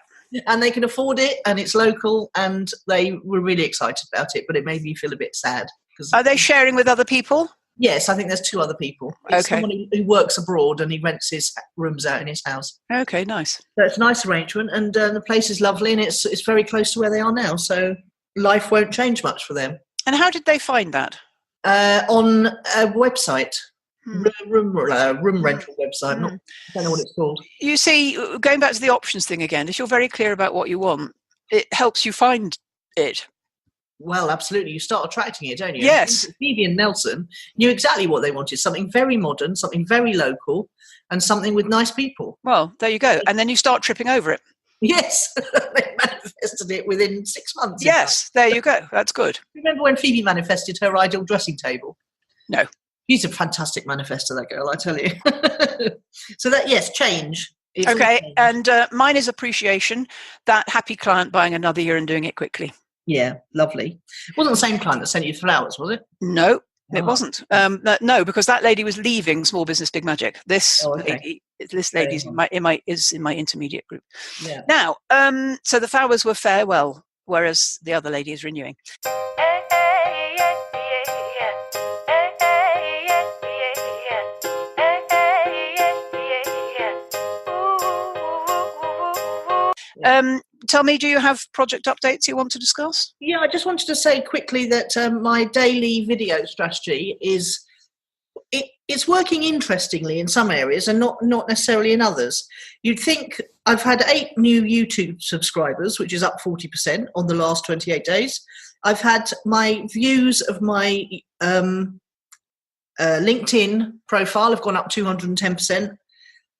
And they can afford it, and it's local, and they were really excited about it. But it made me feel a bit sad. Are they sharing with other people? Yes, I think there's 2 other people. It's Okay. someone who works abroad and he rents his rooms out in his house. Okay, nice. So it's a nice arrangement, and the place is lovely, and it's very close to where they are now. So life won't change much for them. And how did they find that? On a website, Hmm. room rental website. I don't know what it's called. You see, going back to the options thing again, if you're very clear about what you want, it helps you find it. Well, absolutely. You start attracting it, don't you? Yes. Phoebe and Nelson knew exactly what they wanted: something very modern, something very local, and something with nice people. Well, there you go. And then you start tripping over it. Yes, they manifested it within 6 months. in fact. Yes, there you go. That's good. Remember when Phoebe manifested her ideal dressing table? No. She's a fantastic manifestor, that girl, I tell you. So that, yes, change. It's all Okay, change. and mine is appreciation. That happy client buying another year and doing it quickly. Yeah, lovely. It wasn't the same client that sent you flowers, was it? No, it Oh. wasn't. No, because that lady was leaving Small Business Big Magic. This okay. lady's in my intermediate group. Yeah. Now, so the flowers were farewell, whereas the other lady is renewing. Tell me, do you have project updates you want to discuss? Yeah, I just wanted to say quickly that my daily video strategy it's working interestingly in some areas and not necessarily in others. You'd think I've had 8 new YouTube subscribers, which is up 40% on the last 28 days. I've had my views of my LinkedIn profile have gone up 210%.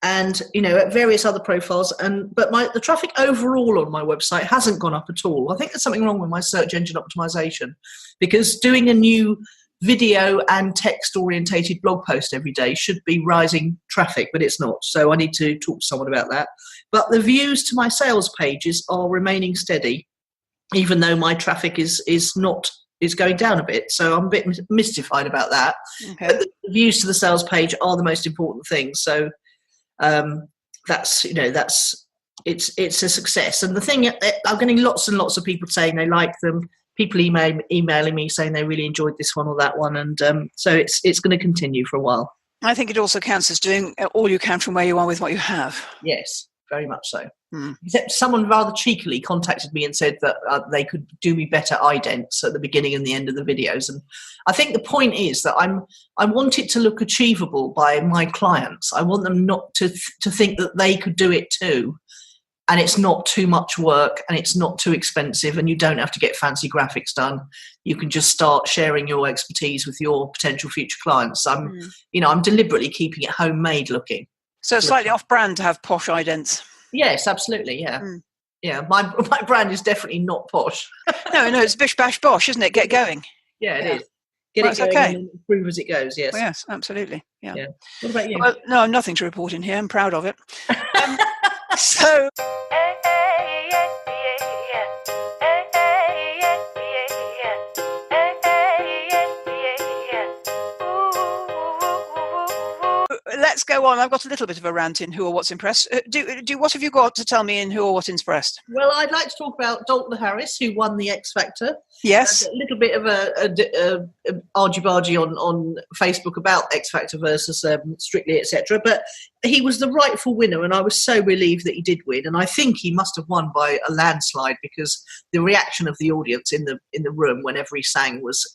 And at various other profiles, but the traffic overall on my website hasn't gone up at all. I think there's something wrong with my search engine optimization, because doing a new video and text orientated blog post every day should be rising traffic, but it's not. So I need to talk to someone about that. But the views to my sales pages are remaining steady, even though my traffic is going down a bit. So I'm a bit mystified about that. Okay. But the views to the sales page are the most important thing. So it's a success. And the thing, I'm getting lots and lots of people saying they like them, people emailing me saying they really enjoyed this one or that one, and so it's going to continue for a while. I think it also counts as doing all you can from where you are with what you have. Yes, very much so. Hmm. Except someone rather cheekily contacted me and said that they could do me better idents at the beginning and the end of the videos. And I think the point is that I want it to look achievable by my clients. I want them not to think that they could do it too. And it's not too much work and it's not too expensive, and you don't have to get fancy graphics done. You can just start sharing your expertise with your potential future clients. I'm deliberately keeping it homemade looking. So it's slightly off-brand to have posh idents. Yes, absolutely. Yeah. Yeah. My brand is definitely not posh. No, it's bish bash bosh, isn't it? Get going. Yeah, it is. Well, Get it going okay. and improve as it goes. Yes. Well, yes, absolutely. Yeah. What about you? Well, no, nothing to report in here. I'm proud of it. So let's go on. I've got a little bit of a rant in Who or What's Impressed. What have you got to tell me in Who or What Impressed? Well, I'd like to talk about Dalton Harris, who won the X Factor. Yes. A little bit of a argy-bargy on Facebook about X Factor versus Strictly, etc. But he was the rightful winner, and I was so relieved that he did win. And I think he must have won by a landslide, because the reaction of the audience in the room whenever he sang was.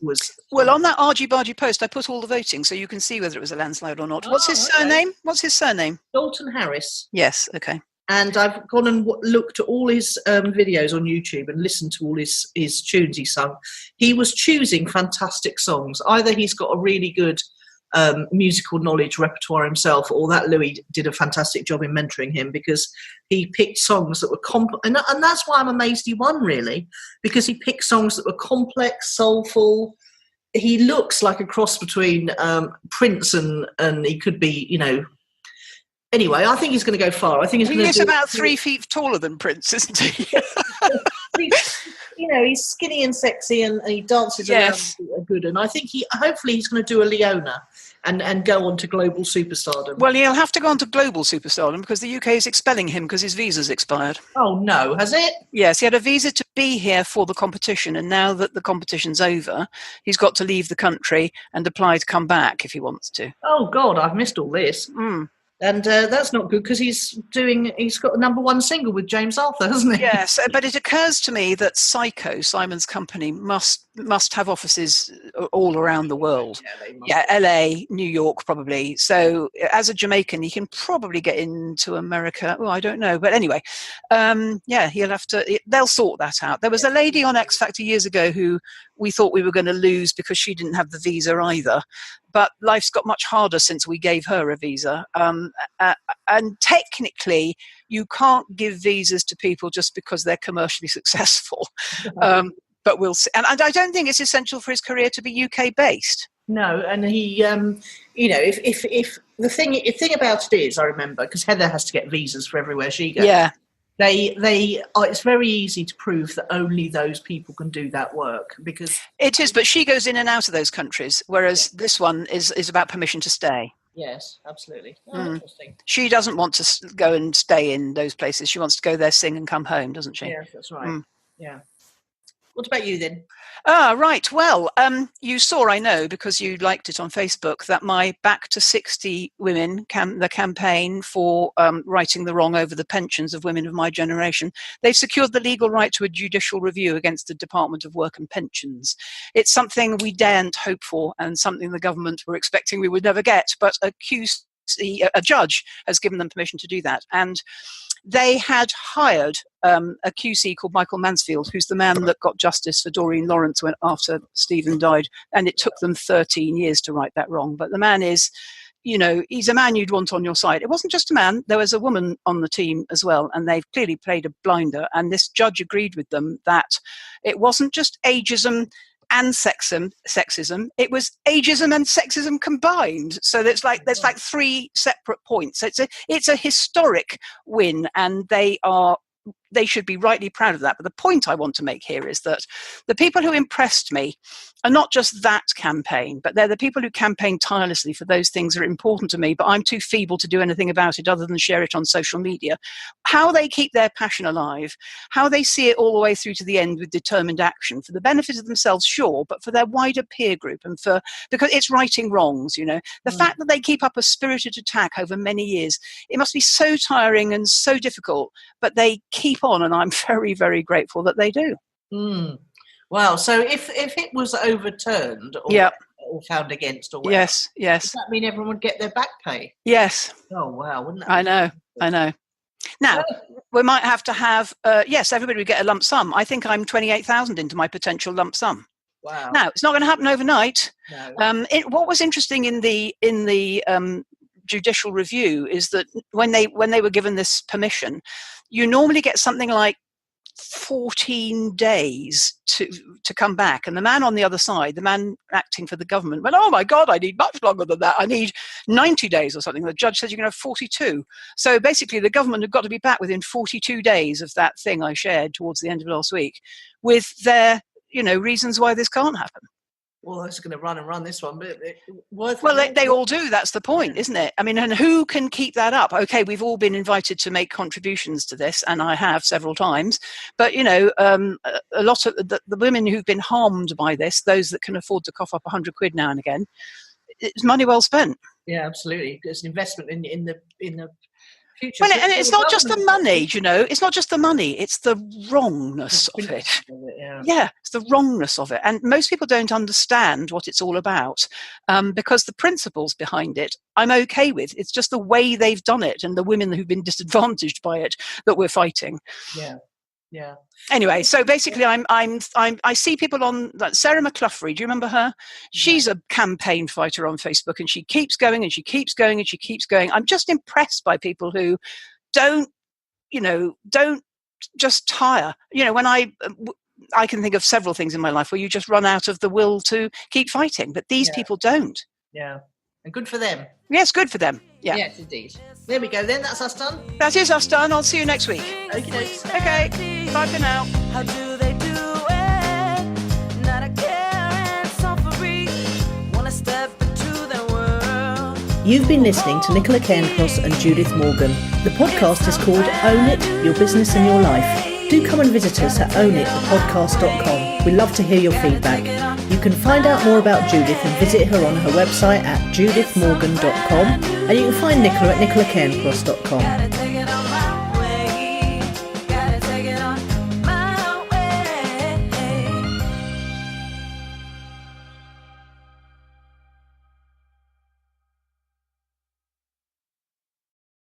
Well, on that argy-bargy post, I put all the voting, so you can see whether it was a landslide or not. What's his surname? What's his surname? Dalton Harris. Yes. Okay. And I've gone and looked at all his videos on YouTube and listened to all his tunes he sung. He was choosing fantastic songs. Either he's got a really good musical knowledge repertoire himself, or that Louis did a fantastic job in mentoring him, because he picked songs that were and that's why I'm amazed he won, really, because he picked songs that were complex, soulful. He looks like a cross between Prince and he could be, Anyway, I think he's going to go far. I think he's going to. He's about 3 feet taller than Prince, isn't he? He's skinny and sexy, and he dances Yes. around good. And I think hopefully he's going to do a Leona. and go on to global superstardom? Well, he'll have to go on to global superstardom because the UK is expelling him because his visa's expired. Oh no, has it? Yes, he had a visa to be here for the competition, and now that the competition's over, he's got to leave the country and apply to come back if he wants to. Oh God, I've missed all this. And that's not good because he's got a #1 single with James Arthur, hasn't he? Yes, but it occurs to me that Psycho, Simon's company, must have offices all around the world. Yeah, they must. Yeah, LA, New York, probably. So as a Jamaican, he can probably get into America. Oh, I don't know. But anyway, he'll have to, they'll sort that out. There was a lady on X Factor years ago who we thought we were going to lose because she didn't have the visa either. But life's got much harder since we gave her a visa. And technically, you can't give visas to people just because they're commercially successful. But we'll see. And I don't think it's essential for his career to be UK based. No, and he, if the thing about it is, I remember because Heather has to get visas for everywhere she goes. Yeah. It's very easy to prove that only those people can do that work because it is, but she goes in and out of those countries, whereas this one is about permission to stay. Yes, absolutely. Interesting. She doesn't want to go and stay in those places. She wants to go there, sing and come home, doesn't she? Yes, that's right. Yeah. What about you then? Right. Well, you saw, I know, because you liked it on Facebook, that my Back to 60 Women, the campaign for righting the wrong over the pensions of women of my generation, they've secured the legal right to a judicial review against the Department of Work and Pensions. It's something we daren't hope for and something the government were expecting we would never get, but a judge has given them permission to do that. And they had hired a QC called Michael Mansfield, who's the man that got justice for Doreen Lawrence after Stephen died. And it took them 13 years to right that wrong. But the man is, he's a man you'd want on your side. It wasn't just a man. There was a woman on the team as well. And they've clearly played a blinder. And this judge agreed with them that it wasn't just ageism and sexism, it was ageism and sexism combined. So there's like 3 separate points. It's a historic win, and they should be rightly proud of that. But the point I want to make here is that the people who impressed me are not just that campaign, but they're the people who campaign tirelessly for those things that are important to me, but I'm too feeble to do anything about it other than share it on social media. How they keep their passion alive, how they see it all the way through to the end with determined action for the benefit of themselves, sure, but for their wider peer group and because it's righting wrongs, The fact that they keep up a spirited attack over many years, it must be so tiring and so difficult, but they keep on, and I'm very, very grateful that they do. Wow. So if it was overturned or found against or whatever, yes, does that mean everyone would get their back pay? Yes. Oh, wow. Wouldn't that I know. Now, we might have to have, everybody would get a lump sum. I think I'm 28,000 into my potential lump sum. Wow. Now, it's not going to happen overnight. No. What was interesting in the judicial review is that when they were given this permission, you normally get something like 14 days to come back. And the man on the other side, the man acting for the government, went, oh my God, I need much longer than that. I need 90 days or something. The judge says you can have 42. So basically the government had got to be back within 42 days of that thing I shared towards the end of last week with their, reasons why this can't happen. Well, I was going to run this one, but they all do. That's the point, isn't it? I mean, and who can keep that up? Okay, we've all been invited to make contributions to this, and I have several times. But, a lot of the women who've been harmed by this, those that can afford to cough up 100 quid now and again, it's money well spent. Yeah, absolutely. It's an investment in the future. Well, and it's not just the money, it's not just the money, it's the wrongness of it. Yeah, it's the wrongness of it. And most people don't understand what it's all about because the principles behind it, I'm okay with. It's just the way they've done it and the women who've been disadvantaged by it that we're fighting. Yeah. Yeah. Anyway, so basically, I see people on like Sarah McCluffrey. Do you remember her? She's a campaign fighter on Facebook, and she keeps going and she keeps going and she keeps going. I'm just impressed by people who don't just tire. When I can think of several things in my life where you just run out of the will to keep fighting, but these people don't. Yeah, and good for them. Yes, good for them. Yeah. Yes, indeed. There we go then. That's us done. That is us done. I'll see you next week. Okay. Bye for now. How do they do it? Not a care and suffering. Wanna step into their world. You've been listening to Nicola Cairncross and Judith Morgan. The podcast is called Own It, Your Business and Your Life. Do come and visit us at ownitthepodcast.com. We love to hear your feedback. You can find out more about Judith and visit her on her website at judithmorgan.com, and you can find Nicola at nicolacairncross.com.